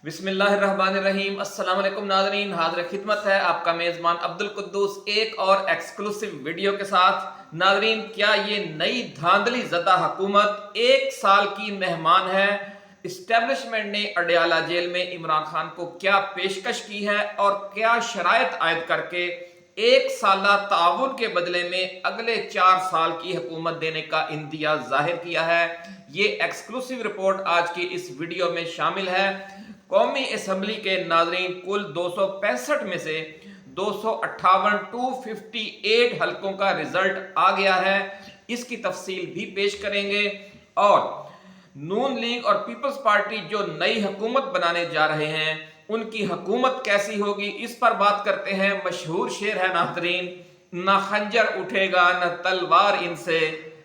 बिस्मिल्लाहिर्रहमानिर्रहीम। अस्सलाम वालेकुम नाज़रीन, हाज़िर खिदमत है आपका मेज़बान अब्दुल कुद्दूस एक और एक्सक्लूसिव वीडियो के साथ। नाज़रीन, क्या ये नई धांधली ज़दा हुकूमत एक साल की मेहमान है? इस्टेब्लिशमेंट ने अडयाला जेल में इमरान खान को क्या पेशकश की है और क्या शराइत आयद करके एक साला ताउन के बदले में अगले 4 साल की हुकूमत देने का इंदिया जाहिर किया है। ये एक्सक्लूसिव रिपोर्ट आज की इस वीडियो में शामिल है। कौमी असम्बली के नाजरीन कुल 265 में से 258 258 हलकों का रिजल्ट आ गया है। इसकी तफसील भी पेश करेंगे और नून लीग और पीपल्स पार्टी जो नई हुकूमत बनाने जा रहे हैं उनकी हुकूमत कैसी होगी, इस पर बात करते हैं। मशहूर शेर है नाजरीन, ना खंजर उठेगा न तलवार इनसे,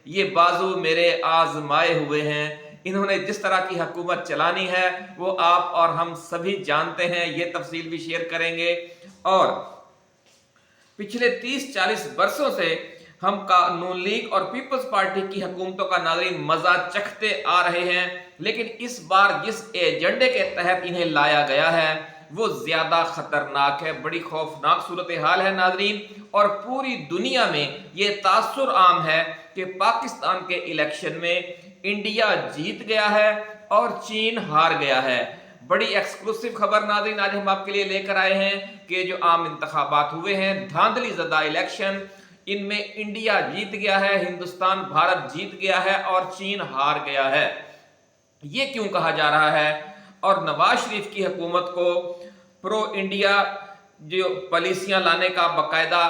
ये बाजू मेरे आजमाए हुए हैं। इन्होंने जिस तरह की हुकूमत चलानी है वो आप और हम सभी जानते हैं, ये तफसील भी शेयर करेंगे। और पिछले 30-40 वर्षों से हम नून लीग और पीपल्स पार्टी की हुकूमतों का नाज़रीन मजा चखते आ रहे हैं, लेकिन इस बार जिस एजेंडे के तहत इन्हें लाया गया है वो ज्यादा खतरनाक है। बड़ी खौफनाक सूरत हाल है नाज़रीन, और पूरी दुनिया में ये तासुर आम है कि पाकिस्तान के इलेक्शन में इंडिया जीत गया है और चीन हार गया है। बड़ी एक्सक्लूसिव खबर नाज़रीन आज हम आपके लिए लेकर आए हैं कि जो आम इंतखाबात हुए हैं, धांधली ज़दा इलेक्शन, इनमें इंडिया जीत गया है, हिंदुस्तान भारत जीत गया है और चीन हार गया है। ये क्यों कहा जा रहा है? और नवाज शरीफ की हुकूमत को प्रो इंडिया जो पॉलिसियां लाने का बाकायदा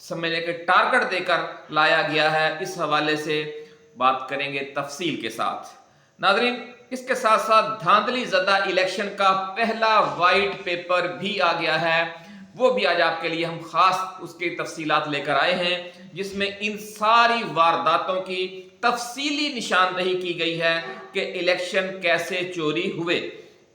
समझने के टारगेट देकर लाया गया है, इस हवाले से बात करेंगे तफसील के साथ। नाज़रीन, इसके साथ साथ धांधली ज़दा इलेक्शन का पहला वाइट पेपर भी आ गया है, वो भी आज आपके लिए हम खास उसकी तफसीलात लेकर आए हैं, जिसमें इन सारी वारदातों की तफसीली निशानदही की गई है कि इलेक्शन कैसे चोरी हुए।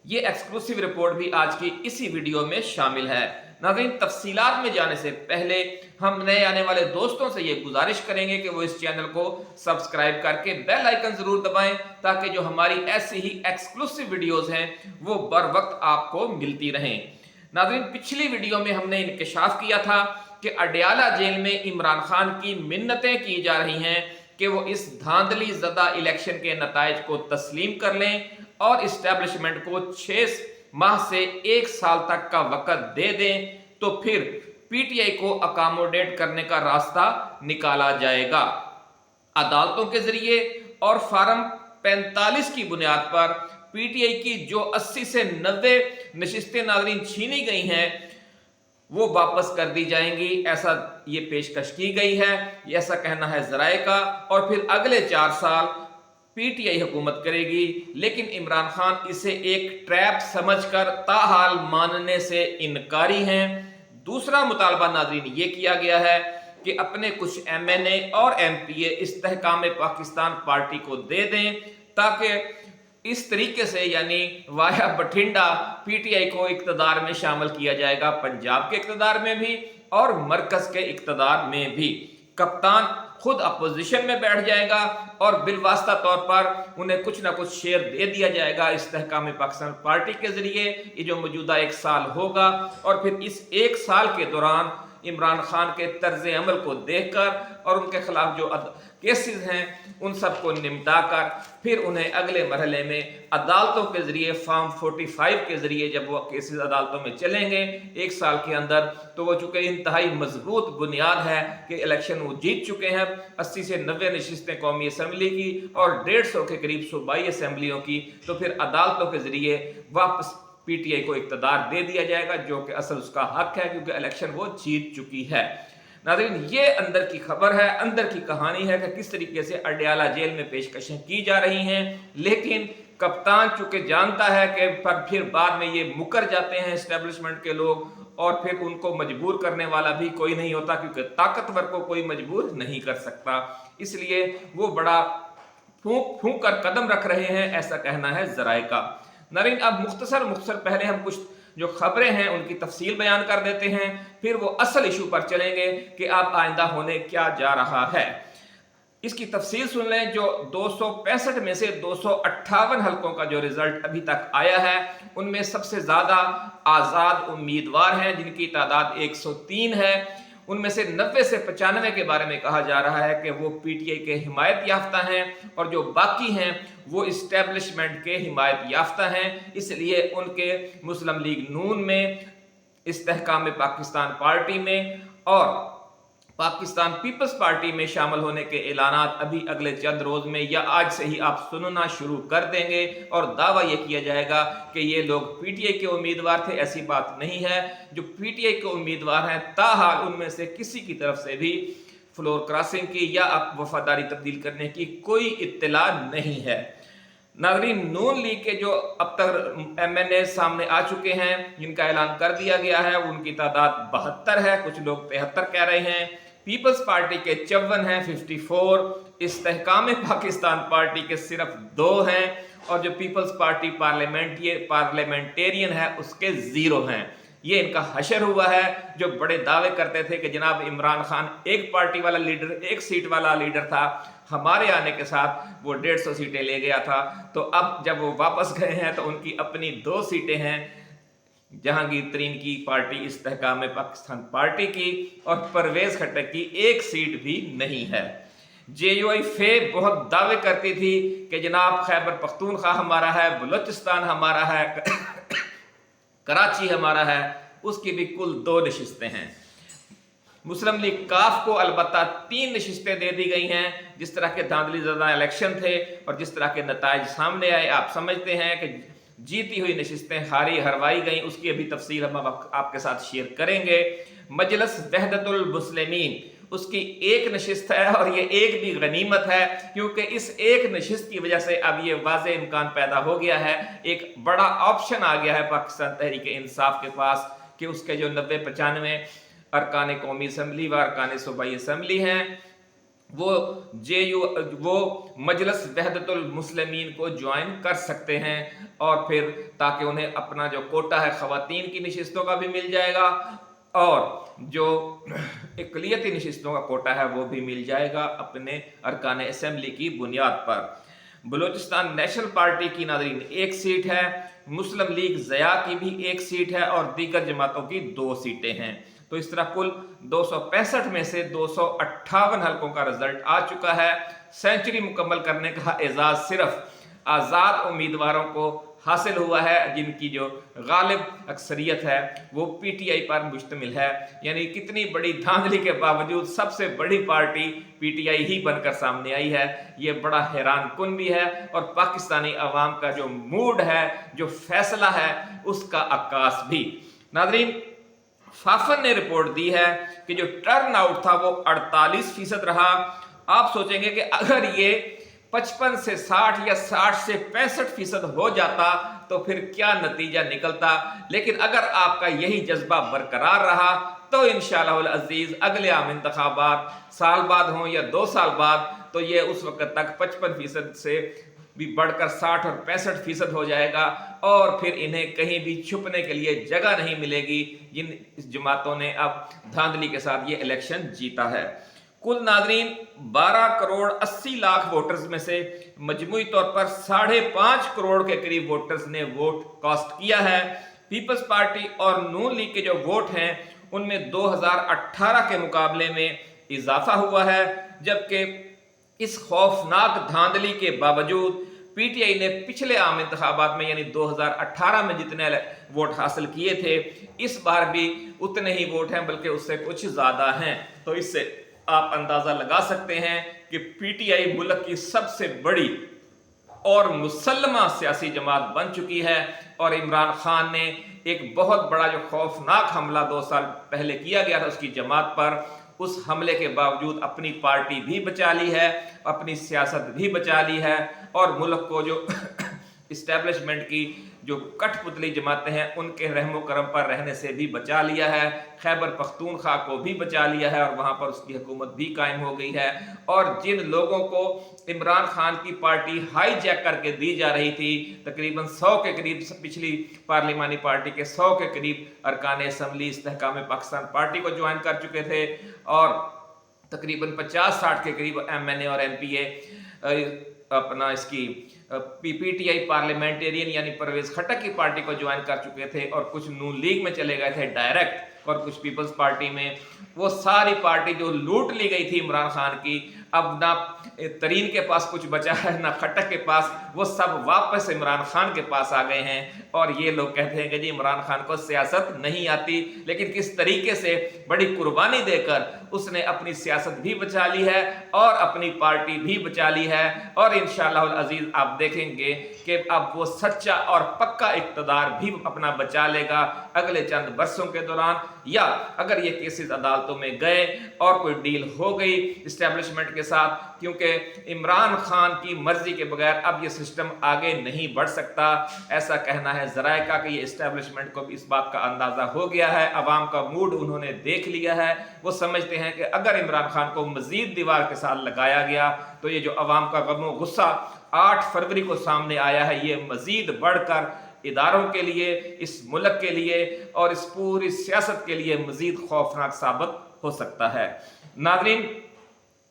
ये एक्सक्लूसिव रिपोर्ट भी आज की इसी वीडियो में शामिल है। नाज़रीन, तफसीलात में जाने से पहले हम नए आने वाले दोस्तों से ये गुजारिश करेंगे कि वो इस चैनल को सब्सक्राइब करके बेल आइकन जरूर दबाएं, ताकि जो हमारी ऐसी ही एक्सक्लूसिव वीडियोस हैं वो बर वक्त आपको मिलती रहें। नाज़रीन, पिछली वीडियो में हमने इंकशाफ किया था कि अडयाला जेल में इमरान खान की मिन्नतें की जा रही हैं कि वो इस धांधली ज़दा इलेक्शन के नताइज को तस्लीम कर लें और इस्टेब्लिशमेंट को 6 माह से 1 साल तक का वक्त दे दें, तो फिर पीटीआई को अकामोडेट करने का रास्ता निकाला जाएगा। अदालतों के जरिए और फार्म 45 की बुनियाद पर पीटीआई की जो 80 से 90 नशिस्तें नाज़रीन छीनी गई हैं वो वापस कर दी जाएंगी, ऐसा ये पेशकश की गई है, ये ऐसा कहना है ज़राए का। और फिर अगले 4 साल पीटीआई हुकूमत करेगी, लेकिन इमरान खान इसे एक ट्रैप समझकर ताहाल मानने से इनकारी हैं। दूसरा मुतालबा नाज़रीन ये किया गया है कि अपने कुछ एमएनए और एमपीए इस्तेहकाम पाकिस्तान पार्टी को दे दें, ताकि इस तरीके से यानी वाया बठिंडा पीटीआई को इक्तदार में शामिल किया जाएगा, पंजाब के इक्तदार में भी और मरकज के इक्तदार में भी। कप्तान खुद अपोजिशन में बैठ जाएगा और बिलवास्ता तौर पर उन्हें कुछ ना कुछ शेयर दे दिया जाएगा इस्तेहकाम पाकिस्तान पार्टी के जरिए। ये जो मौजूदा 1 साल होगा, और फिर इस 1 साल के दौरान इमरान खान के तर्ज अमल को देखकर और उनके खिलाफ जो केसेस हैं उन सबको निपटा कर फिर उन्हें अगले मरहले में अदालतों के जरिए फॉर्म 45 के जरिए जब वो केसेस अदालतों में चलेंगे 1 साल के अंदर, तो वो चूंकि इंतहाई मजबूत बुनियाद है कि इलेक्शन वो जीत चुके हैं, 80 से 90 नशिस्तें कौमी असम्बली की और 150 के करीब सूबाई असम्बलियों की, तो फिर अदालतों के जरिए वापस पीटीआई को इक्तदार दे दिया जाएगा, जो कि असल उसका हक है क्योंकि इलेक्शन वो जीत चुकी है। नाज़रीन, ये अंदर की खबर है, अंदर की कहानी है कि किस तरीके से अडयाला जेल में पेशकशें की जा रही हैं। लेकिन कप्तान चूंकि जानता है कि पर फिर बाद में ये मुकर जाते हैं इस्टेब्लिशमेंट के लोग, और फिर उनको मजबूर करने वाला भी कोई नहीं होता, क्योंकि ताकतवर को कोई मजबूर नहीं कर सकता। इसलिए वो बड़ा फूंक फूंक कर कदम रख रहे हैं, ऐसा कहना है ज़राए का। नाज़रीन, अब मुख्तसर पहले हम कुछ जो खबरें हैं उनकी तफसील बयान कर देते हैं, फिर वो असल इशू पर चलेंगे कि अब आइंदा होने क्या जा रहा है। इसकी तफसील सुन लें। जो 265 में से 258 हलकों का जो रिजल्ट अभी तक आया है, उनमें सबसे ज्यादा आजाद उम्मीदवार हैं जिनकी तादाद 103 है। उनमें से 90 से 95 के बारे में कहा जा रहा है कि वो पीटीआई के हिमायत याफ्ता हैं, और जो बाकी हैं वो इस्टेब्लिशमेंट के हिमायत याफ्ता हैं। इसलिए उनके मुस्लिम लीग नून में, इस्तेहकाम पाकिस्तान पार्टी में और पाकिस्तान पीपल्स पार्टी में शामिल होने के ऐलानात अभी अगले चंद रोज में या आज से ही आप सुनना शुरू कर देंगे, और दावा यह किया जाएगा कि ये लोग पीटीआई के उम्मीदवार थे। ऐसी बात नहीं है। जो पीटीआई के उम्मीदवार हैं, ताहाल उनमें से किसी की तरफ से भी फ्लोर क्रॉसिंग की या वफादारी तब्दील करने की कोई इत्तला नहीं है। नाज़रीन, नून लीग के जो अब तक एमएनए सामने आ चुके हैं, जिनका ऐलान कर दिया गया है, उनकी तादाद 72 है, कुछ लोग 73 कह रहे हैं। पीपल्स पार्टी के 54 हैं, 54। इस्तेहकाम पाकिस्तान पार्टी के सिर्फ 2 हैं, और जो पीपल्स पार्टी पार्लियामेंटेरियन है उसके 0 हैं। ये इनका हशर हुआ है। जो बड़े दावे करते थे कि जनाब इमरान खान एक पार्टी वाला लीडर, एक सीट वाला लीडर था, हमारे आने के साथ वो 150 सीटें ले गया था, तो अब जब वो वापस गए हैं तो उनकी अपनी 2 सीटें हैं, जहांगीर तरीन की पार्टी इस्तेहकाम पाकिस्तान पार्टी की, और परवेज खट्टक की 1 सीट भी नहीं है। जेयूआई फे बहुत दावे करती थी कि जनाब खैबर पख्तूनख्वा हमारा है, बलूचिस्तान हमारा है, कराची हमारा है। उसकी भी कुल 2 नशिस्तें हैं। मुस्लिम लीग काफ को अलबत्ता 3 नशिस्तें दे दी गई हैं। जिस तरह के धांधली ज़दा इलेक्शन थे और जिस तरह के नताइज सामने आए, आप समझते हैं कि जीती हुई नशिस्तें हरवाई गई। उसकी अभी तफसील हम आपके साथ शेयर करेंगे। मजलिस वहदतुल मुस्लिमीन, उसकी 1 नशिस्त है, और ये एक भी गनीमत है, क्योंकि इस 1 नशिस्त की वजह से अब ये वाज़े इम्कान पैदा हो गया है, एक बड़ा ऑप्शन आ गया है पाकिस्तान तहरीक इंसाफ के पास कि उसके जो 90-95 अरकान कौमी असम्बली व अरकान सूबाई असम्बली हैं, वो मजलिस वहदतुल मुस्लिमीन को ज्वाइन कर सकते हैं, और फिर ताकि उन्हें अपना जो कोटा है ख़वातीन की नशिस्तों का भी मिल जाएगा, और जो इकलियती नशिस्तों का कोटा है वो भी मिल जाएगा अपने अरकान असम्बली की बुनियाद पर। बलूचिस्तान नेशनल पार्टी की नाज़रीन 1 सीट है, मुस्लिम लीग ज़या की भी 1 सीट है, और दीगर जमातों की 2 सीटें हैं। तो इस तरह कुल 265 में से 258 हलकों का रिजल्ट आ चुका है। सेंचुरी मुकम्मल करने का एजाज सिर्फ आज़ाद उम्मीदवारों को हासिल हुआ है, जिनकी जो गालिब अक्सरियत है वो पीटीआई पर मुश्तमिल है। यानी कितनी बड़ी धांधली के बावजूद सबसे बड़ी पार्टी पीटीआई ही बनकर सामने आई है। ये बड़ा हैरान कुन भी है, और पाकिस्तानी अवाम का जो मूड है, जो फैसला है, उसका अक्कास भी। नाज़रीन, फाफन ने रिपोर्ट दी है कि जो टर्न आउट था वो 48% रहा। आप सोचेंगे कि अगर ये 55 से 60 या 60 से 65% हो जाता तो फिर क्या नतीजा निकलता, लेकिन अगर आपका यही जज्बा बरकरार रहा तो इंशाअल्लाह अजीज अगले आम इंतखाबात साल बाद हों या 2 साल बाद, तो ये उस वक्त तक 55% से भी बढ़कर 60 और 65% हो जाएगा, और फिर इन्हें कहीं भी छुपने के लिए जगह नहीं मिलेगी जिन जमातों ने अब धांधली के साथ ये इलेक्शन जीता है। कुल नाज़रीन 12 करोड़ 80 लाख वोटर्स में से मजमूई तौर पर 5.5 करोड़ के करीब वोटर्स ने वोट कास्ट किया है। पीपल्स पार्टी और नून लीग के जो वोट हैं उनमें 2018 के मुकाबले में इजाफा हुआ है, जबकि इस खौफनाक धांधली के बावजूद पीटीआई ने पिछले आम इंतखाबात में यानी 2018 में जितने वोट हासिल किए थे, इस बार भी उतने ही वोट हैं, बल्कि उससे कुछ ज्यादा हैं। तो इससे आप अंदाजा लगा सकते हैं कि पीटीआई मुल्क की सबसे बड़ी और मुसल्लमा सियासी जमात बन चुकी है, और इमरान खान ने एक बहुत बड़ा जो खौफनाक हमला 2 साल पहले किया गया था उसकी जमात पर, उस हमले के बावजूद अपनी पार्टी भी बचा ली है, अपनी सियासत भी बचा ली है, और मुल्क को जो इस्टेब्लिशमेंट की जो कठपुतली जमातें हैं उनके रहमो करम पर रहने से भी बचा लिया है। खैबर पख्तूनख्वा को भी बचा लिया है और वहाँ पर उसकी हुकूमत भी कायम हो गई है। और जिन लोगों को इमरान खान की पार्टी हाईजैक करके दी जा रही थी, तकरीबन 100 के करीब पिछली पार्लिमानी पार्टी के 100 के करीब अरकान असम्बली इस्तेहकाम पाकिस्तान पार्टी को ज्वाइन कर चुके थे, और तकरीबन 50-60 के करीब MNA और MPA अपना इसकी PTI पार्लियामेंटेरियन यानी परवेज खट्टक की पार्टी को ज्वाइन कर चुके थे और कुछ नून लीग में चले गए थे डायरेक्ट और कुछ पीपल्स पार्टी में। वो सारी पार्टी जो लूट ली गई थी इमरान खान की, अब ना तरीन के पास कुछ बचा है ना खट्टक के पास, वो सब वापस इमरान खान के पास आ गए हैं। और ये लोग कहते हैं कि जी इमरान खान को सियासत नहीं आती, लेकिन किस तरीके से बड़ी कुर्बानी देकर उसने अपनी सियासत भी बचा ली है और अपनी पार्टी भी बचा ली है। और इंशाअल्लाह अजीज आप देखेंगे कि अब वो सच्चा और पक्का इक़्तिदार भी अपना बचा लेगा अगले चंद बरसों के दौरान, या अगर ये केसेस अदालतों में गए और कोई डील हो गई इस्टेब्लिशमेंट के साथ, क्योंकि इमरान खान की मर्जी के बगैर अब ये सिस्टम आगे नहीं बढ़ सकता। ऐसा कहना है ज़राए का कि ये इस्टेब्लिशमेंट को भी इस बात का अंदाज़ा हो गया है, अवाम का मूड उन्होंने देख लिया है। वो समझते हैं कि अगर इमरान खान को मजीद दीवार के साथ लगाया गया तो ये जो अवाम का गम गुस्सा 8 फरवरी को सामने आया है, ये मजीद बढ़कर इदारों के लिए, इस मुल्क के लिए और इस पूरी सियासत के लिए मजीद खौफनाक साबित हो सकता है। नाज़रीन,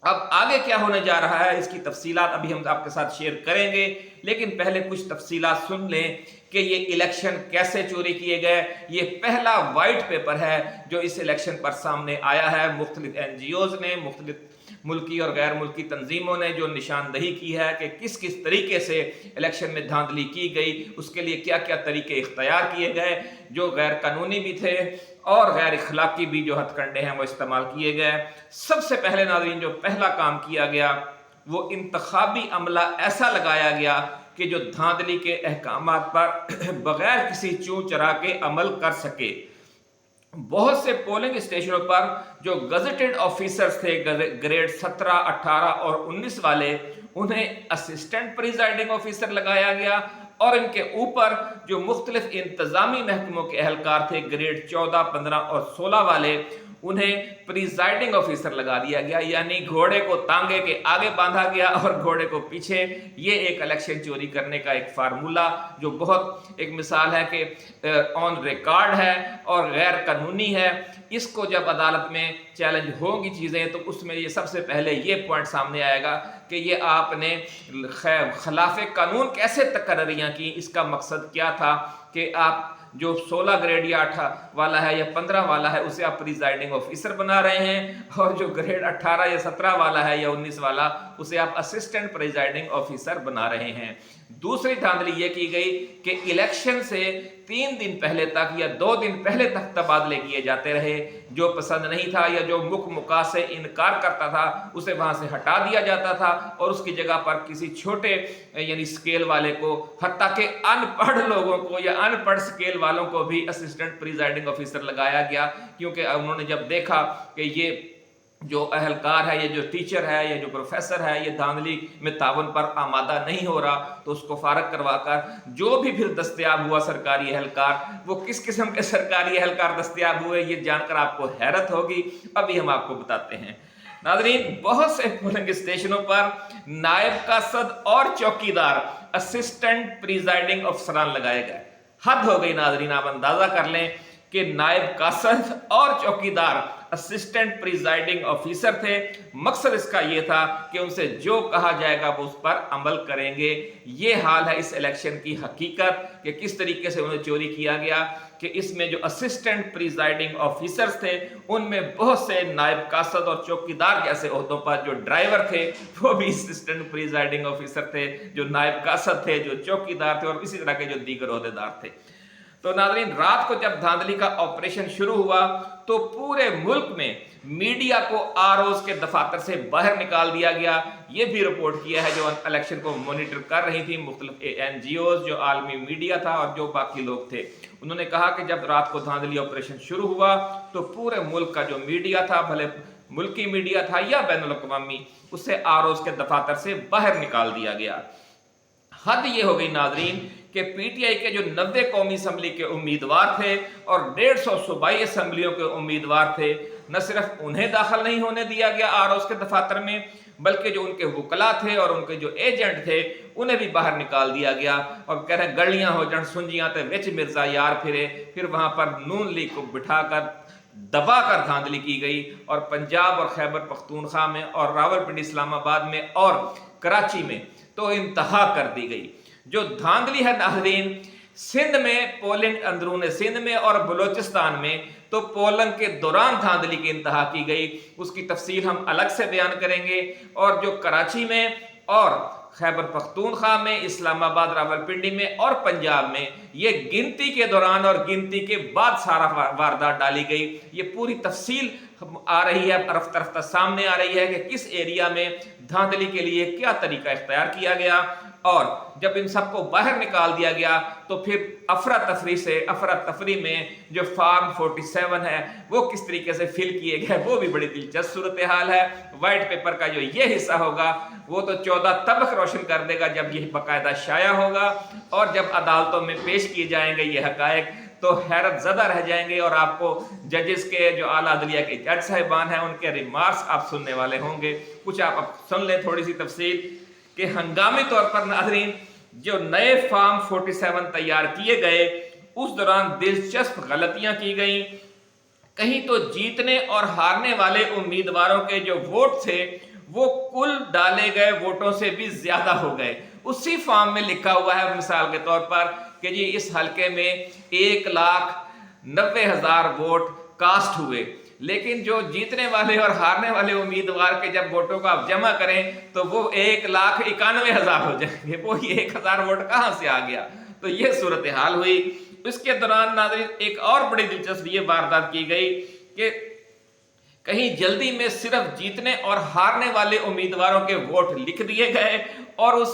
अब आगे क्या होने जा रहा है इसकी तफसीलात अभी हम आपके साथ शेयर करेंगे, लेकिन पहले कुछ तफसीलात सुन लें कि ये इलेक्शन कैसे चोरी किए गए। ये पहला वाइट पेपर है जो इस इलेक्शन पर सामने आया है। मुख्तलिफ NGOs ने, मुख्तलिफ मुल्की और गैर मुल्की तंजीमों ने जो निशानदही की है कि किस किस तरीके से इलेक्शन में धांधली की गई, उसके लिए क्या क्या तरीके इख्तियार किए गए, जो गैर कानूनी भी थे और गैर इखलाकी भी जो हथकंडे हैं वो इस्तेमाल किए गए। सबसे पहले नाज़रीन जो पहला काम किया गया वो इंतखाबी अमला ऐसा लगाया गया कि जो धांधली के अहकामात पर बगैर किसी चूं चरा के अमल कर सके। बहुत से पोलिंग स्टेशनों पर जो गजेटेड ऑफिसर्स थे ग्रेड 17, 18 और 19 वाले, उन्हें असिस्टेंट प्रिजाइडिंग ऑफिसर लगाया गया और इनके ऊपर जो मुख्तलिफ इंतजामी महकमों के अहलकार थे ग्रेड 14, 15 और 16 वाले, उन्हें प्रिजाइडिंग ऑफिसर लगा दिया गया। यानी घोड़े को तांगे के आगे बांधा गया और घोड़े को पीछे। ये एक इलेक्शन चोरी करने का एक फार्मूला जो बहुत एक मिसाल है कि ऑन रिकॉर्ड है और गैर कानूनी है। इसको जब अदालत में चैलेंज होंगी चीज़ें तो उसमें ये सबसे पहले ये पॉइंट सामने आएगा कि ये आपने खिलाफ कानून कैसे तकर्रियाँ की, इसका मकसद क्या था कि आप जो 16 ग्रेड या 8 वाला है या 15 वाला है उसे आप प्रिजाइडिंग ऑफिसर बना रहे हैं और जो ग्रेड 18 या 17 वाला है या 19 वाला उसे आप असिस्टेंट प्रिजाइडिंग ऑफिसर बना रहे हैं। दूसरी धांधली ये की गई कि इलेक्शन से 3 दिन पहले तक या 2 दिन पहले तक तबादले किए जाते रहे। जो पसंद नहीं था या जो मुका से इनकार करता था उसे वहां से हटा दिया जाता था और उसकी जगह पर किसी छोटे यानी स्केल वाले को, हत्ता के अनपढ़ लोगों को या अनपढ़ स्केल वालों को भी असिस्टेंट प्रिजाइडिंग ऑफिसर लगाया गया, क्योंकि उन्होंने जब देखा कि ये जो अहलकार है, ये जो टीचर है, ये जो प्रोफेसर है, ये धांधली में तावन पर आमादा नहीं हो रहा, तो उसको फारग करवाकर जो भी फिर दस्तयाब हुआ सरकारी अहलकार, वो किस किस्म के सरकारी अहलकार दस्तयाब हुए ये जानकर आपको हैरत होगी। अभी हम आपको बताते हैं। नाज़रीन, बहुत से पोलिंग स्टेशनों पर नायब कासद और चौकीदार असिस्टेंट प्रिजाइडिंग अफसरान लगाए गए। हद हो गई नाज़रीन, आप अंदाजा कर लें कि नायब कासद और चौकीदार असिस्टेंट प्रिजाइडिंग ऑफिसर थे। मकसद इसका यह था कि उनसे जो कहा जाएगा वो उस पर अमल करेंगे। ये हाल है इस इलेक्शन की हकीकत कि किस तरीके से उन्हें चोरी किया गया कि इसमें जो असिस्टेंट प्रिजाइडिंग ऑफिसर्स थे उनमें बहुत से नायब कासद और चौकीदार जैसे ओहदों पर जो ड्राइवर थे वो भी असिस्टेंट प्रिजाइडिंग ऑफिसर थे, जो नायब कासद थे, जो चौकीदार थे और इसी तरह के जो दीगर ओहदेदार थे। तो नाज़रीन, रात को जब धांधली का ऑपरेशन शुरू हुआ तो पूरे मुल्क में मीडिया को आरओज़ के दफातर से बाहर निकाल दिया गया। ये भी रिपोर्ट किया है जो इलेक्शन को मॉनिटर कर रही थी मुख्तलिफ NGOs, जो आलमी मीडिया था और जो बाकी लोग थे। उन्होंने कहा कि जब रात को धांधली ऑपरेशन शुरू हुआ तो पूरे मुल्क का जो मीडिया था, भले मुल्की मीडिया था या बैनुल अक़वामी, उसे आरओज़ के दफातर से बाहर निकाल दिया गया। हद ये हो गई नाज़रीन कि PTI के जो 90 कौमी असम्बली के उम्मीदवार थे और 150 सूबाई असम्बलियों के उम्मीदवार थे, न सिर्फ उन्हें दाखिल नहीं होने दिया गया आरओज़ के दफातर में, बल्कि जो उनके वकला थे और उनके जो एजेंट थे उन्हें भी बाहर निकाल दिया गया। और कह रहे गलियां हो जन सुंजियां ते विच मिर्जा यार फिरे। फिर वहां पर नून लीग को बिठाकर دبا کر دھاندلی کی گئی اور پنجاب اور خیبر پختونخوا میں اور راولپنڈی اسلام آباد میں اور کراچی میں تو انتہا کر دی گئی۔ جو دھاندلی ہے ناظرین، سندھ میں پولنگ، اندرون سندھ میں اور بلوچستان میں تو پولنگ کے دوران دھاندلی کی انتہا کی گئی، اس کی تفصیل ہم الگ سے بیان کریں گے۔ اور جو کراچی میں اور خیبر پختونخوا میں، اسلام آباد، راولپنڈی میں اور پنجاب میں یہ گنتی کے دوران اور گنتی کے بعد سارا واردات ڈالی گئی، یہ پوری تفصیل آ رہی ہے، رفتہ رفتہ سامنے آ رہی ہے کہ کس ایریا میں دھاندلی کے لیے کیا طریقہ اختیار کیا گیا۔ اور جب ان سب کو باہر نکال دیا گیا تو پھر افراتفری میں جو فارم 47 ہے وہ کس طریقے سے فل کیے گئے، وہ بھی بڑی دلچسپ صورتحال ہے۔ وائٹ پیپر کا جو یہ حصہ ہوگا وہ تو 14 طبق روشن کر دے گا جب یہ باقاعدہ شائع ہوگا، اور جب عدالتوں میں پیش کیے جائیں گے یہ حقائق تو حیرت زدہ رہ جائیں گے، اور آپ کو ججز کے جو اعلیٰ عدلیہ کے جج صاحبان ہیں ان کے ریمارکس آپ سننے والے ہوں گے۔ کچھ آپ سن لیں تھوڑی سی تفصیل کہ ہنگامی طور پر ناظرین جو نئے فارم 47 تیار کیے گئے اس دوران دلچسپ غلطیاں کی گئیں۔ کہیں تو جیتنے اور ہارنے والے امیدواروں کے جو ووٹ تھے وہ کل ڈالے گئے ووٹوں سے بھی زیادہ ہو گئے۔ اسی فارم میں لکھا ہوا ہے مثال کے طور پر کہ جی اس حلقے میں 1,90,000 ووٹ کاسٹ ہوئے، لیکن جو جیتنے والے اور ہارنے والے امیدوار کے جب ووٹوں کو آپ جمع کریں تو وہ 1,91,000 ہو جائیں گے۔ وہ 1,000 ووٹ کہاں سے آ گیا؟ تو یہ صورتحال ہوئی۔ اس کے دوران ناظرین ایک اور بڑی دلچسپ یہ واردات کی گئی کہ کہیں جلدی میں صرف جیتنے اور ہارنے والے امیدواروں کے ووٹ لکھ دیے گئے اور اس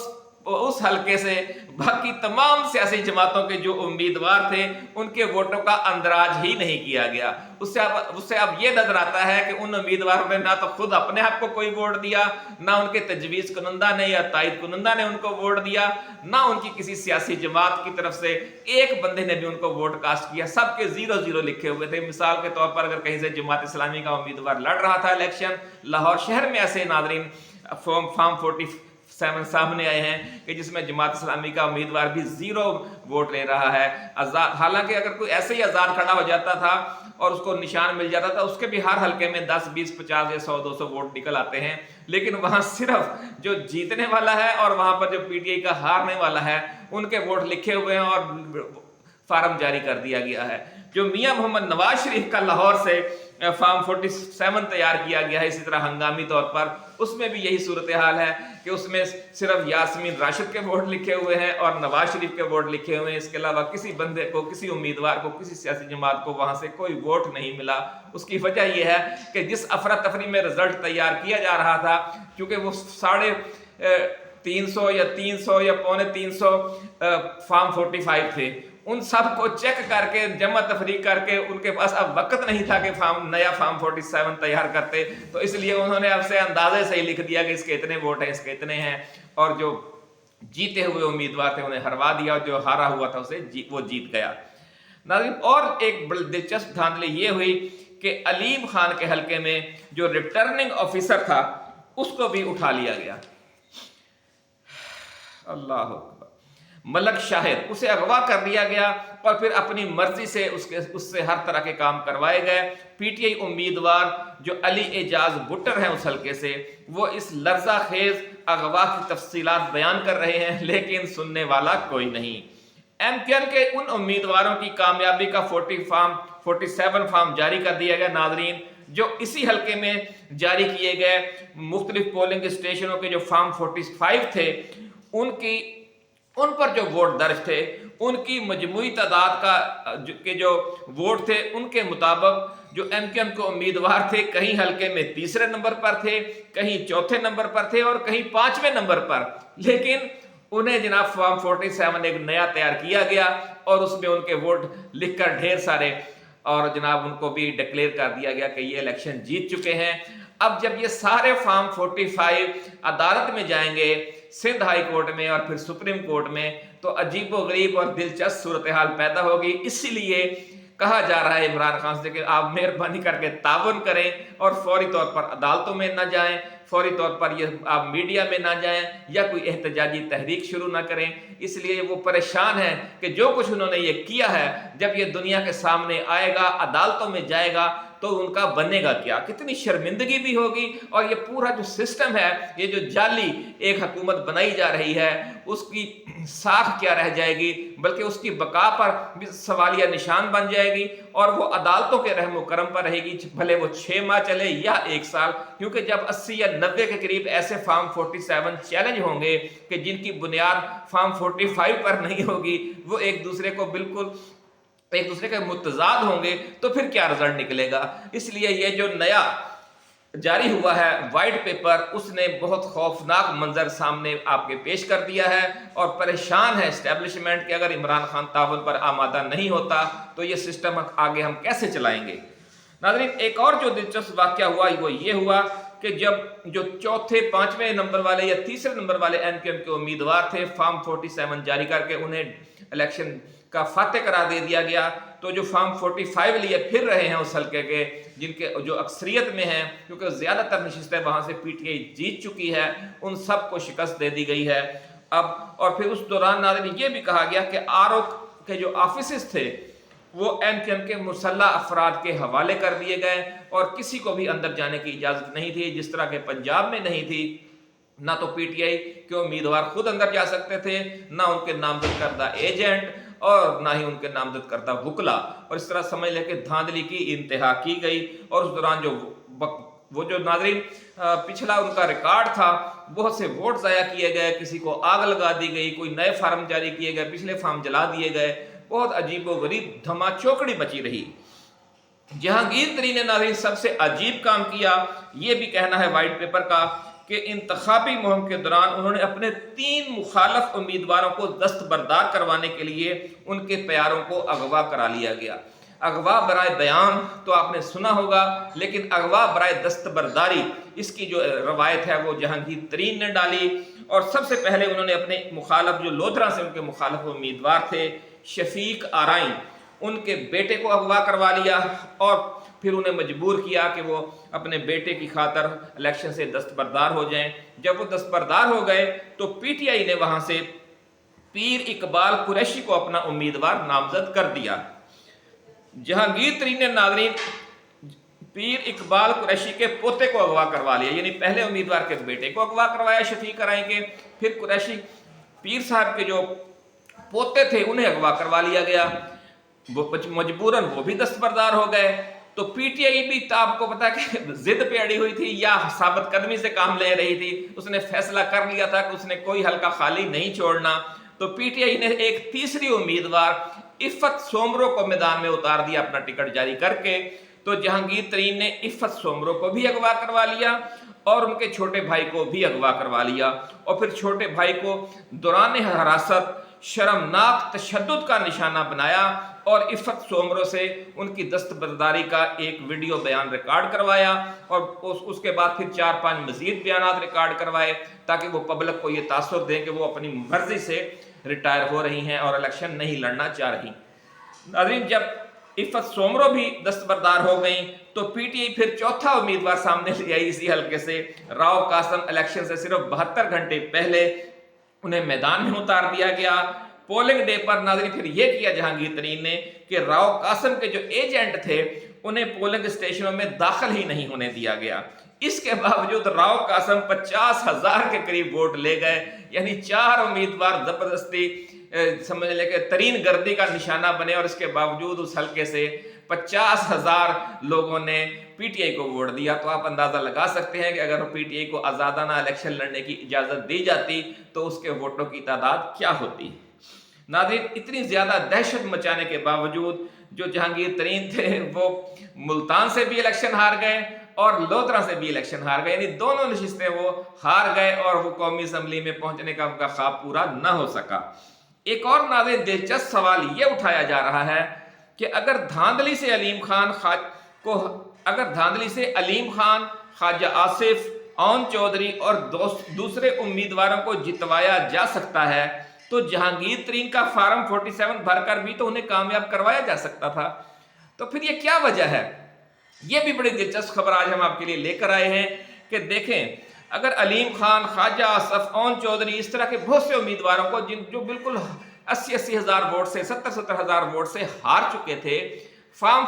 حلقے سے باقی تمام سیاسی جماعتوں کے جو امیدوار تھے ان کے ووٹوں کا اندراج ہی نہیں کیا گیا۔ اس سے اب یہ نظر آتا ہے کہ ان امیدواروں نے نہ تو خود اپنے آپ کو کوئی ووٹ دیا، نہ ان کے تجویز کنندہ نے یا تائید کنندہ نے ان کو ووٹ دیا، نہ ان کی کسی سیاسی جماعت کی طرف سے ایک بندے نے بھی ان کو ووٹ کاسٹ کیا۔ سب کے 0-0 لکھے ہوئے تھے۔ مثال کے طور پر اگر کہیں سے جماعت اسلامی کا امیدوار لڑ رہا تھا الیکشن، لاہور شہر میں ایسے ناظرین فارم 47 سامنے آئے ہیں کہ جس میں جماعت اسلامی کا امیدوار بھی 0 ووٹ لے رہا ہے۔ حالانکہ اگر کوئی ایسے ہی آزاد کھڑا ہو جاتا تھا اور اس کو نشان مل جاتا تھا، اس کے بھی ہر حلقے میں 10 20 50 یا 100 200 ووٹ نکل آتے ہیں، لیکن وہاں صرف جو جیتنے والا ہے اور وہاں پر جو پی ٹی آئی کا ہارنے والا ہے ان کے ووٹ لکھے ہوئے ہیں اور فارم جاری کر دیا گیا ہے۔ جو میاں محمد نواز شریف کا لاہور سے فارم 47 تیار کیا گیا ہے اسی طرح ہنگامی طور پر، اس میں بھی یہی صورتحال ہے کہ اس میں صرف یاسمین راشد کے ووٹ لکھے ہوئے ہیں اور نواز شریف کے ووٹ لکھے ہوئے ہیں۔ اس کے علاوہ کسی بندے کو، کسی امیدوار کو، کسی سیاسی جماعت کو وہاں سے کوئی ووٹ نہیں ملا۔ اس کی وجہ یہ ہے کہ جس افراتفری میں رزلٹ تیار کیا جا رہا تھا، کیونکہ وہ 350 یا 300 یا 250 فارم 45 تھے، ان سب کو چیک کر کے جمع تفریق کر کے ان کے پاس اب وقت نہیں تھا کہ نیا فارم 47 تیار کرتے، تو اس لیے انہوں نے اب سے اندازے سے ہی لکھ دیا کہ اس کے اتنے ووٹ ہیں، اس کے اتنے ہیں، اور جو جیتے ہوئے امیدوار تھے انہیں ہروا دیا، جو ہارا ہوا تھا اسے وہ جیت گیا۔ ناظرین اور ایک بڑی دلچسپ دھاندلی یہ ہوئی کہ علیم خان کے حلقے میں جو ریٹرننگ آفیسر تھا اس کو بھی اٹھا لیا گیا۔ اللہ اکبر، ملک شاہد، اسے اغوا کر لیا گیا اور پھر اپنی مرضی سے اس سے ہر طرح کے کام کروائے گئے۔ پی ٹی آئی امیدوار جو علی اعجاز بٹر ہیں اس حلقے سے، وہ اس لرزہ خیز اغوا کی تفصیلات بیان کر رہے ہیں لیکن سننے والا کوئی نہیں۔ ایم کیو ایم کے ان امیدواروں کی کامیابی کا 47 فارم جاری کر دیا گیا ناظرین، جو اسی حلقے میں جاری کیے گئے مختلف پولنگ اسٹیشنوں کے جو فارم 45 تھے ان پر جو ووٹ درج تھے ان کی مجموعی تعداد کے جو ووٹ تھے ان کے مطابق جو ایم کیو ایم کے امیدوار تھے کہیں حلقے میں 3رے نمبر پر تھے، کہیں 4تھے نمبر پر تھے اور کہیں 5ویں نمبر پر، لیکن انہیں جناب فارم 47 ایک نیا تیار کیا گیا اور اس میں ان کے ووٹ لکھ کر ڈھیر سارے، اور جناب ان کو بھی ڈکلیئر کر دیا گیا کہ یہ الیکشن جیت چکے ہیں۔ اب جب یہ سارے فارم 45 عدالت میں جائیں گے، سندھ ہائی کورٹ میں اور پھر سپریم کورٹ میں، تو عجیب و غریب اور دلچسپ صورتحال پیدا ہوگی۔ اسی لیے کہا جا رہا ہے عمران خان سے کہ آپ مہربانی کر کے تعاون کریں اور فوری طور پر عدالتوں میں نہ جائیں، فوری طور پر یہ آپ میڈیا میں نہ جائیں یا کوئی احتجاجی تحریک شروع نہ کریں۔ اس لیے وہ پریشان ہیں کہ جو کچھ انہوں نے یہ کیا ہے جب یہ دنیا کے سامنے آئے گا، عدالتوں میں جائے گا، तो उनका बनेगा क्या, कितनी शर्मिंदगी भी होगी। और ये पूरा जो सिस्टम है, ये जो जाली एक हुकूमत बनाई जा रही है, उसकी साख क्या रह जाएगी, बल्कि उसकी बका पर भी सवालिया निशान बन जाएगी। और वो अदालतों के रहम करम पर रहेगी, भले वो 6 माह चले या 1 साल। क्योंकि जब 80 या 90 के करीब ऐसे फार्म 47 चैलेंज होंगे कि जिनकी बुनियाद फार्म 45 पर नहीं होगी, वो एक दूसरे के मुतजाद होंगे, तो फिर क्या रिजल्ट निकलेगा। इसलिए ये जो नया जारी हुआ है वाइट पेपर, उसने बहुत खौफनाक मंजर सामने आपके पेश कर दिया है। और परेशान है एस्टेब्लिशमेंट कि अगर इमरान खान ताउन पर आमादा नहीं होता तो ये सिस्टम आगे हम कैसे चलाएंगे। नाज़रीन, एक और जो दिलचस्प वाक़या हुआ वो ये हुआ कि जब जो चौथे 5वें नंबर वाले या तीसरे नंबर वाले एमक्यूएम के उम्मीदवार थे, फॉर्म 47 जारी करके उन्हें इलेक्शन का फाते करार दे दिया गया, तो जो फॉर्म 45 लिए फिर रहे हैं उस हल्के के, जिनके जो अक्सरियत में हैं, क्योंकि ज़्यादातर नशिस्तें वहाँ से पीटीआई जीत चुकी है, उन सब को शिकस्त दे दी गई है अब। और फिर उस दौरान नाज़रीन ये भी कहा गया कि आरओ के जो ऑफिस थे वो एमक्यूएम के मुसल्लह अफराद के हवाले कर दिए गए और किसी को भी अंदर जाने की इजाज़त नहीं थी, जिस तरह के पंजाब में नहीं थी। ना तो पीटीआई के उम्मीदवार खुद अंदर जा सकते थे, ना उनके नामजद करदा एजेंट और ना ही उनके नामजद करदा वकला। और इस तरह समझ लें कि धांधली की इंतहा की गई। और उस दौरान वो जो नाज़रीन पिछला उनका रिकॉर्ड था, बहुत से वोट ज़ाया किए गए, किसी को आग लगा दी गई, कोई नए फार्म जारी किए गए, पिछले फार्म जला दिए गए, बहुत अजीबोगरीब धमाचौकड़ी मची रही। जहांगीर तरीन ने नाज़रीन सबसे अजीब काम किया, ये भी कहना है वाइट पेपर का कि इंतखाबी मुहिम के दौरान उन्होंने अपने 3 मुखालफ उम्मीदवारों को दस्तबरदार करवाने के लिए उनके प्यारों को अगवा करा लिया गया। अगवा बराए बयान तो आपने सुना होगा, लेकिन अगवा बराए दस्तबरदारी, इसकी जो रवायत है वो जहांगीर तरीन ने डाली। और सबसे पहले उन्होंने अपने मुखालफ, जो लोधरा से उनके मुखालफ उम्मीदवार थे, शफीक आराइन, उनके बेटे को अगवा करवा लिया और फिर उन्हें मजबूर किया कि वो अपने बेटे की खातर इलेक्शन से दस्तबरदार हो जाएं। जब वो दस्तबरदार हो गए तो पीटीआई ने वहां से पीर इकबाल कुरैशी को अपना उम्मीदवार नामजद कर दिया। जहांगीर तरीन ने नाज़रीन पीर इकबाल कुरैशी के पोते को अगवा करवा लिया, यानी पहले उम्मीदवार के बेटे को अगवा करवाया शफीक आराइन के, फिर कुरैशी पीर साहब के जो पोते थे उन्हें अगवा करवा लिया गया। वो मजबूरन वो भी दस्तबरदार हो गए। तो पीटीआई भी, तो आपको पता है कि जिद पे अड़ी हुई थी या साबित कदमी से काम ले रही थी, उसने फैसला कर लिया था कि उसने कोई हल्का खाली नहीं छोड़ना। तो पीटीआई ने एक तीसरी उम्मीदवार इफ़त सोमरो को मैदान में उतार दिया अपना टिकट जारी करके। तो जहांगीर तरीन ने इफ़त सोमरो को भी अगवा करवा लिया और उनके छोटे भाई को भी अगवा करवा लिया। और फिर छोटे भाई को दौरान हिरासत शर्मनाक तशद्दुद का निशाना बनाया और इफ़त सोमरो से उनकी दस्तबरदारी का एक वीडियो बयान रिकॉर्ड करवाया। और उसके बाद फिर 4-5 मजीद बयान रिकॉर्ड करवाए ताकि वो पब्लिक को ये तासुर दें कि वो अपनी मर्जी से रिटायर हो रही हैं और इलेक्शन नहीं लड़ना चाह रही। नाज़रीन, जब इफ़त सोमरो भी दस्तबरदार हो गई तो पीटीआई फिर चौथा उम्मीदवार सामने ले आई इसी हल्के से, राव कासम। इलेक्शन से सिर्फ 72 घंटे पहले उन्हें मैदान में उतार दिया गया। पोलिंग डे पर नाज़रीन फिर यह किया जहांगीर तरीन ने कि राव कासम के जो एजेंट थे उन्हें पोलिंग स्टेशनों में दाखिल ही नहीं होने दिया गया। इसके बावजूद राव कासम 50,000 के करीब वोट ले गए, यानी 4 उम्मीदवार जबरदस्ती समझ ले कि तरीन गर्दी का निशाना बने। और इसके बावजूद उस हल्के से 50,000 लोगों ने पीटीआई को वोट दिया। तो आप अंदाजा लगा सकते हैं कि अगर पीटीआई को आज़ादाना इलेक्शन लड़ने की इजाज़त दी जाती तो उसके वोटों की तादाद क्या होती। नाज़रीन, इतनी ज़्यादा दहशत मचाने के बावजूद जो जहांगीर तरीन थे वो मुल्तान से भी इलेक्शन हार गए और लोधरा से भी इलेक्शन हार गए, यानी दोनों नशिस्तें वो हार गए और वो कौमी असम्बली में पहुंचने का उनका ख्वाब पूरा न हो सका। एक और नाज़रीन दिलचस्प सवाल ये उठाया जा रहा है कि अगर धांधली से अलीम खान, ख्वाजा आसिफ, ओन चौधरी और दूसरे उम्मीदवारों को जितवाया जा सकता है तो जहांगीर तरीन का फार्म 47 भरकर भी तो उन्हें कामयाब करवाया जा सकता था। तो फिर ये क्या वजह है? ये भी बड़ी दिलचस्प खबर आज हम आपके लिए लेकर आए हैं कि देखें, अगर अलीम खान, ख्वाजा आसिफ, ओन चौधरी, इस तरह के बहुत से उम्मीदवारों को जो बिल्कुल 80,000 वोट से 70,000 वोट से हार चुके थे, फार्म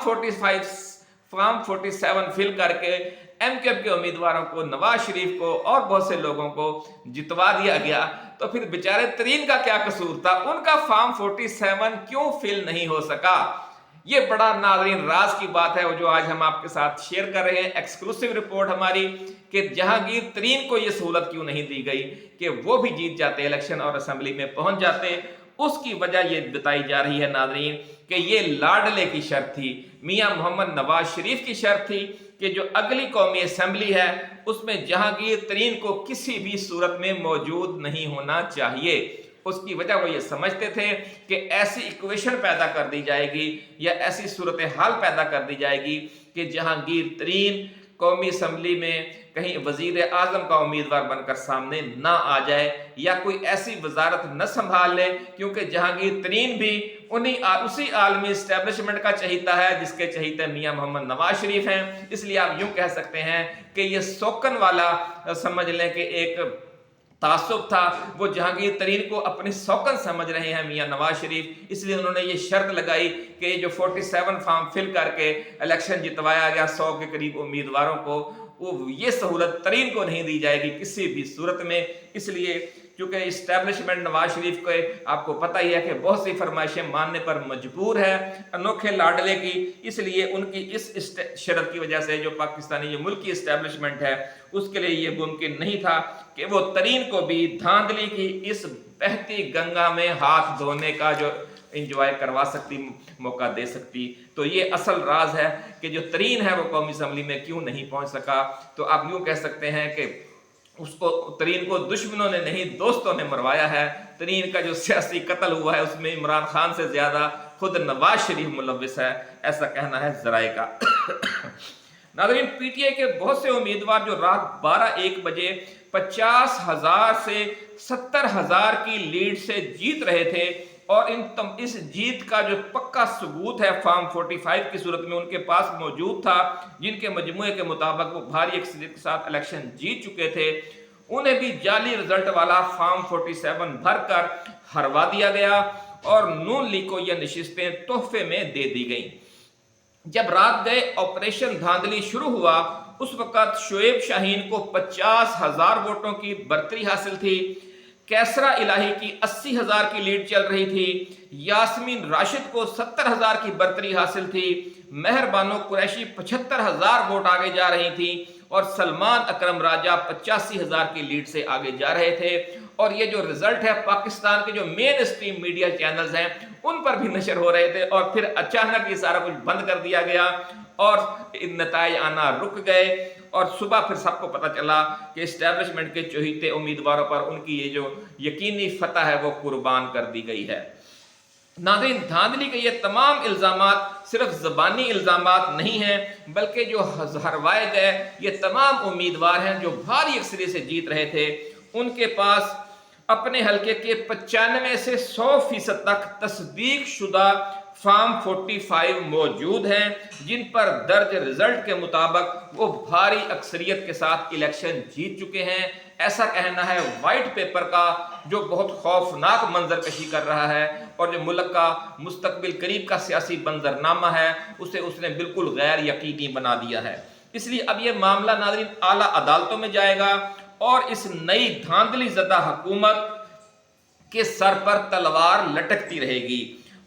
फॉर्म 47 फिल करके एमक्यूएम के उम्मीदवारों को, नवाज शरीफ को और बहुत से लोगों को जितवा दिया गया, तो फिर बेचारे तरीन का क्या कसूर था? उनका फॉर्म 47 क्यों फिल नहीं हो सका? ये बड़ा नाज़रीन राज की बात है, वो जो आज हम आपके साथ शेयर कर रहे हैं, एक्सक्लूसिव रिपोर्ट हमारी, कि जहांगीर तरीन को ये सहूलत क्यों नहीं दी गई कि वो भी जीत जाते इलेक्शन और असेंबली में पहुंच जाते। उसकी वजह ये बताई जा रही है नाज़रीन कि ये लाडले की शर्त थी, मियां मोहम्मद नवाज शरीफ की शर्त थी कि जो अगली कौमी असेंबली है उसमें जहांगीर तरीन को किसी भी सूरत में मौजूद नहीं होना चाहिए। उसकी वजह वो ये समझते थे कि ऐसी इक्वेशन पैदा कर दी जाएगी या ऐसी सूरत हाल पैदा कर दी जाएगी कि जहांगीर तरीन कौमी असम्बली में कहीं वजीर आजम का उम्मीदवार बनकर सामने ना आ जाए या कोई ऐसी वजारत न संभाल ले, क्योंकि जहांगीर तरीन भी उसी आलमी इस्टेब्लिशमेंट का चहीता है जिसके चहीते मियां मोहम्मद नवाज शरीफ हैं। इसलिए आप यूं कह सकते हैं कि ये सोकन वाला समझ लें कि एक तासुब था, वो जहांगीर तरीन को अपनी सौकन समझ रहे हैं मियां नवाज शरीफ। इसलिए उन्होंने ये शर्त लगाई कि जो 47 फॉर्म फिल करके इलेक्शन जितवाया गया 100 के करीब उम्मीदवारों को, वो ये सहूलत तरीन को नहीं दी जाएगी किसी भी सूरत में। इसलिए क्योंकि इस्टेब्लिशमेंट नवाज शरीफ को आपको पता ही है कि बहुत सी फरमाइशें मानने पर मजबूर है अनोखे लाडले की, इसलिए उनकी इस शर्त की वजह से जो पाकिस्तानी जो मुल्की इस्टेब्लिशमेंट है उसके लिए ये मुमकिन नहीं था कि वो तरीन को भी धांधली की इस बहती गंगा में हाथ धोने का जो इंजॉय करवा सकती, मौका दे सकती। तो ये असल राज है कि जो तरीन है वो कौमी असम्बली में क्यों नहीं पहुंच सका। तो आप यूं कह सकते हैं कि उसको तरीन को दुश्मनों ने नहीं दोस्तों ने मरवाया है। तरीन का जो सियासी कत्ल हुआ है उसमें इमरान खान से ज्यादा खुद नवाज शरीफ मुलव्विस है, ऐसा कहना है जराए का। नाज़रीन, पीटीआई के बहुत से उम्मीदवार जो रात 12-1 बजे 50,000 से 70,000 की लीड से जीत रहे थे और इस जीत का जो पक्का सबूत है फॉर्म 45 की सूरत में उनके पास मौजूद था, जिनके मजमूए के मुताबिक वो भारी अक्सरियत के साथ इलेक्शन जीत चुके थे, उन्हें भी जाली रिजल्ट वाला फॉर्म 47 भरकर हरवा दिया गया और नून लीग को यह नशिस्तें तोहफे में दे दी गई। जब रात गए ऑपरेशन धांधली शुरू हुआ उस वक्त शोएब शाहीन को 50,000 वोटों की बर्तरी हासिल थी, कैसरा इलाही की 80,000 की लीड चल रही थी, यास्मीन राशिद को 70,000 की बर्तरी हासिल थी, मेहरबानो कुरैशी 75,000 वोट आगे जा रही थी और सलमान अकरम राजा 85,000 की लीड से आगे जा रहे थे। और ये जो रिजल्ट है पाकिस्तान के जो मेन स्ट्रीम मीडिया चैनल्स हैं उन पर भी नशर हो रहे थे और फिर अचानक ये सारा कुछ बंद कर दिया गया और नताइज आना रुक गए और सुबह फिर सबको पता चला कि इस्टेब्लिशमेंट के चहीते उम्मीदवारों पर उनकी ये जो यकीनी फतह है वो कुर्बान कर दी गई है। नाज़रीन, धांधली के ये तमाम इल्ज़ामात सिर्फ ज़बानी इल्ज़ामात नहीं हैं, बल्कि जो हरवाए गए ये तमाम उम्मीदवार हैं जो भारी अक्सरियत से जीत रहे थे, उनके पास अपने हलके के 95 से 100% तक तस्दीक शुदा फॉर्म 45 मौजूद हैं, जिन पर दर्ज रिजल्ट के मुताबिक वो भारी अक्सरियत के साथ इलेक्शन जीत चुके हैं। ऐसा कहना है वाइट पेपर का जो बहुत खौफनाक मंजर कशी कर रहा है और जो मुल्क का मुस्तकबिल करीब का सियासी मंजरनामा है उसे उसने बिल्कुल गैर यकीनी बना दिया है। इसलिए अब यह मामला नाज़रीन आला अदालतों में जाएगा और इस नई धांधली ज़दा हुकूमत के सर पर तलवार लटकती रहेगी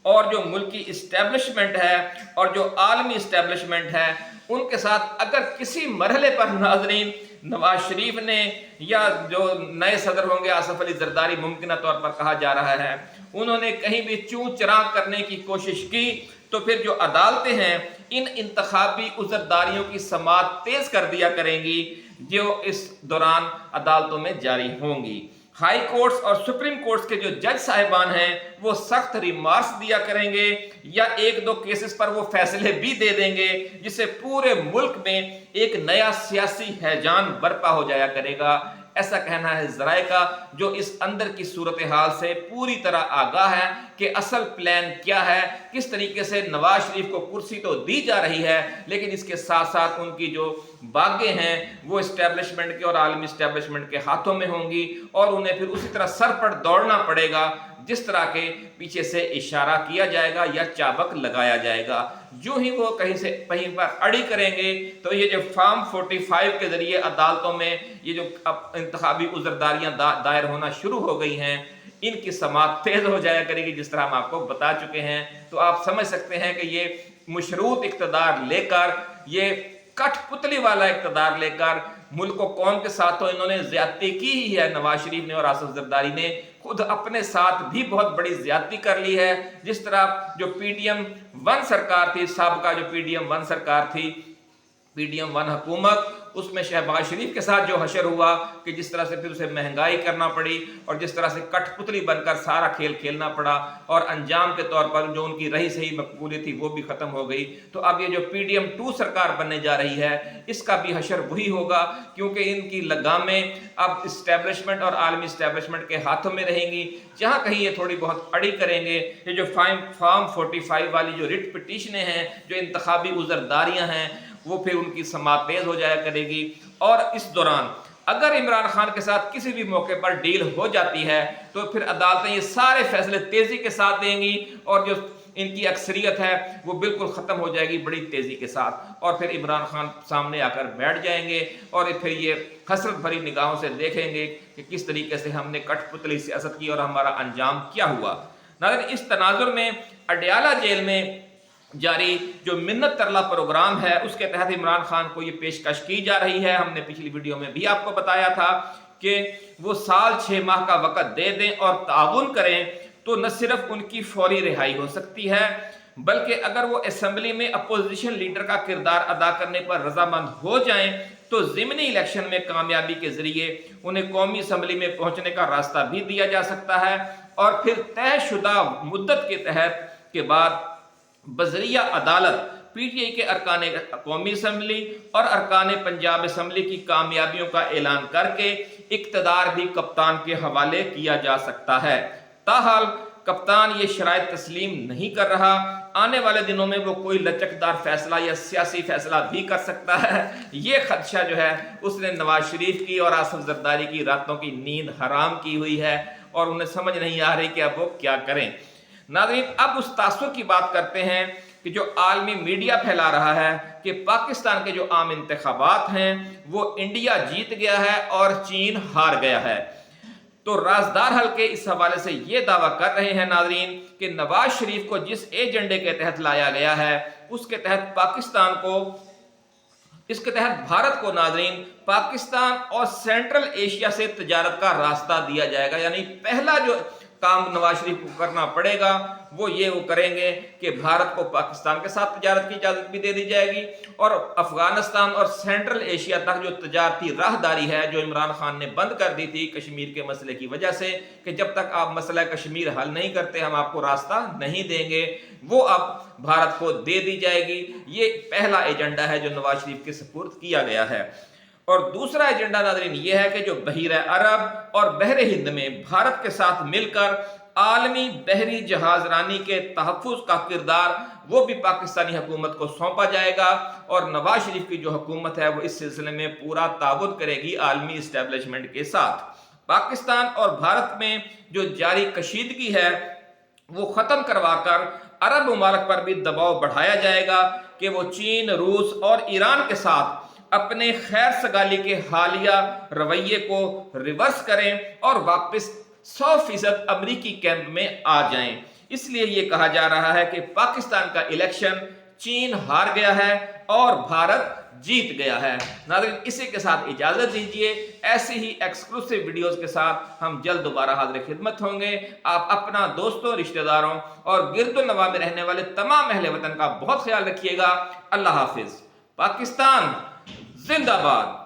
और जो मुल्की इस्टेब्लिशमेंट है और जो आलमी इस्टेब्लिशमेंट है उनके साथ अगर किसी मरहले पर नाज़रीन नवाज शरीफ ने या जो नए सदर होंगे आसिफ अली जरदारी मुमकिन तौर पर कहा जा रहा है उन्होंने कहीं भी चूं चराग करने की कोशिश की तो फिर जो अदालतें हैं इन इंतखाबी उज़रदारियों की समाअत तेज कर दिया करेंगी जो इस दौरान अदालतों में जारी होंगी। हाई कोर्ट्स और सुप्रीम कोर्ट्स के जो जज साहिबान हैं वो सख्त रिमार्क्स दिया करेंगे या एक दो केसेस पर वो फैसले भी दे देंगे जिससे पूरे मुल्क में एक नया सियासी हैजान बर्पा हो जाया करेगा। ऐसा कहना है जराए का जो इस अंदर की सूरत हाल से पूरी तरह आगाह है कि असल प्लान क्या है, किस तरीके से नवाज शरीफ को कुर्सी तो दी जा रही है लेकिन इसके साथ साथ उनकी जो बागें हैं वो इस्टेब्लिशमेंट के और आलमी इस्टेब्लिशमेंट के हाथों में होंगी और उन्हें फिर उसी तरह सर पर दौड़ना पड़ेगा जिस तरह के पीछे से इशारा किया जाएगा या चाबक लगाया जाएगा। जो ही वो कहीं से कहीं पर अड़ी करेंगे तो ये जो फॉर्म 45 के जरिए अदालतों में ये जो अब इंतखाबी उज़रदारियां दायर होना शुरू हो गई हैं, इनकी समाअत तेज हो जाया करेगी, जिस तरह हम आपको बता चुके हैं। तो आप समझ सकते हैं कि ये मशरूत इक़्तिदार लेकर, ये कठपुतली वाला इक़्तिदार लेकर मुल्क और कौम के साथ तो इन्होंने ज़्यादती की ही है। नवाज शरीफ ने और आसिफ ज़रदारी ने खुद अपने साथ भी बहुत बड़ी ज़्यादती कर ली है। जिस तरह जो PDM 1 सरकार थी, साबका जो PDM 1 सरकार थी, PDM 1 हुकूमत, उसमें शहबाज शरीफ के साथ जो हशर हुआ कि जिस तरह से फिर उसे महंगाई करना पड़ी और जिस तरह से कठपुतली बनकर सारा खेल खेलना पड़ा और अंजाम के तौर पर जो उनकी रही सही मकबूलियत थी वो भी ख़त्म हो गई। तो अब ये जो PDM 2 सरकार बनने जा रही है, इसका भी हशर वही होगा, क्योंकि इनकी लगामें अब इस्टेब्लिशमेंट और आलमी इस्टेब्लिशमेंट के हाथों में रहेंगी। जहाँ कहीं ये थोड़ी बहुत अड़ी करेंगे, ये जो फॉर्म 45 वाली जो रिट पिटीशनें हैं, जो इंतखाबी उज़रदारियाँ हैं, वो फिर उनकी समाअत तेज हो जाया करेगी। और इस दौरान अगर इमरान खान के साथ किसी भी मौके पर डील हो जाती है तो फिर अदालतें ये सारे फैसले तेजी के साथ देंगी और जो इनकी अक्सरियत है वो बिल्कुल ख़त्म हो जाएगी बड़ी तेज़ी के साथ। और फिर इमरान खान सामने आकर बैठ जाएंगे और फिर ये हसरत भरी निगाहों से देखेंगे कि किस तरीके से हमने कठपुतली सियासत की और हमारा अंजाम क्या हुआ। नाज़रीन, इस तनाजुर में अडयाला जेल में जारी जो मिन्नत तरला प्रोग्राम है, उसके तहत इमरान खान को ये पेशकश की जा रही है। हमने पिछली वीडियो में भी आपको बताया था कि वो साल 6 माह का वक़्त दे दें और ताउन करें तो न सिर्फ उनकी फौरी रिहाई हो सकती है, बल्कि अगर वो असेंबली में अपोजिशन लीडर का किरदार अदा करने पर रजामंद हो जाएं तो ज़िमनी इलेक्शन में कामयाबी के जरिए उन्हें कौमी असेंबली में पहुंचने का रास्ता भी दिया जा सकता है। और फिर तयशुदा मुद्दत के तहत के बाद बजरिया अदालत PTI के अरकान कौमी असम्बली और अरकान पंजाब असम्बली की कामयाबियों का ऐलान करके इक़्तिदार भी कप्तान के हवाले किया जा सकता है। ताहाल कप्तान ये शराइत तस्लीम नहीं कर रहा। आने वाले दिनों में वो कोई लचकदार फैसला या सियासी फैसला भी कर सकता है। ये खदशा जो है उसने नवाज शरीफ की और आसिफ ज़रदारी की रातों की नींद हराम की हुई है और उन्हें समझ नहीं आ रही कि अब वो क्या करें। नाज़रीन, अब उस तासुर की बात करते हैं कि जो आलमी मीडिया फैला रहा है कि पाकिस्तान के जो आम इंतखाबात हैं वो इंडिया जीत गया है और चीन हार गया है। तो राजदार हल्के इस हवाले से ये दावा कर रहे हैं नाज़रीन कि नवाज शरीफ को जिस एजेंडे के तहत लाया गया है उसके तहत पाकिस्तान को, इसके तहत भारत को नाज़रीन पाकिस्तान और सेंट्रल एशिया से तजारत का रास्ता दिया जाएगा। यानी पहला जो काम नवाज शरीफ को करना पड़ेगा वो करेंगे कि भारत को पाकिस्तान के साथ तजारत की इजाज़त भी दे दी जाएगी और अफगानिस्तान और सेंट्रल एशिया तक जो तजारती राहदारी है जो इमरान खान ने बंद कर दी थी कश्मीर के मसले की वजह से कि जब तक आप मसला कश्मीर हल नहीं करते हम आपको रास्ता नहीं देंगे, वो अब भारत को दे दी जाएगी। ये पहला एजेंडा है जो नवाज शरीफ के सुपुर्द किया गया है। और दूसरा एजेंडा नाज़रीन ये है कि जो बहर अरब और बहर हिंद में भारत के साथ मिलकर आलमी बहरी जहाजरानी के तहफ़्फ़ुज़ का किरदार वो भी पाकिस्तानी हुकूमत को सौंपा जाएगा और नवाज शरीफ की जो हुकूमत है वो इस सिलसिले में पूरा ताउन करेगी आलमी इस्टेब्लिशमेंट के साथ। पाकिस्तान और भारत में जो जारी कशीदगी है वो ख़त्म करवाकर अरब मुमालिक पर भी दबाव बढ़ाया जाएगा कि वो चीन, रूस और ईरान के साथ अपने खैर सगाली के हालिया रवैये को रिवर्स करें और वापस 100% अमरीकी कैंप में आ जाएं। इसलिए ये कहा जा रहा है कि पाकिस्तान का इलेक्शन चीन हार गया है और भारत जीत गया है। नाज़रीन, इसी के साथ इजाज़त दीजिए। ऐसी ही एक्सक्लूसिव वीडियोस के साथ हम जल्द दोबारा हाज़िर खिदमत होंगे। आप अपना, दोस्तों, रिश्तेदारों और गिरदोनवा में रहने वाले तमाम अहले वतन का बहुत ख्याल रखिएगा। अल्लाह हाफिज़। पाकिस्तान जिंदाबाद।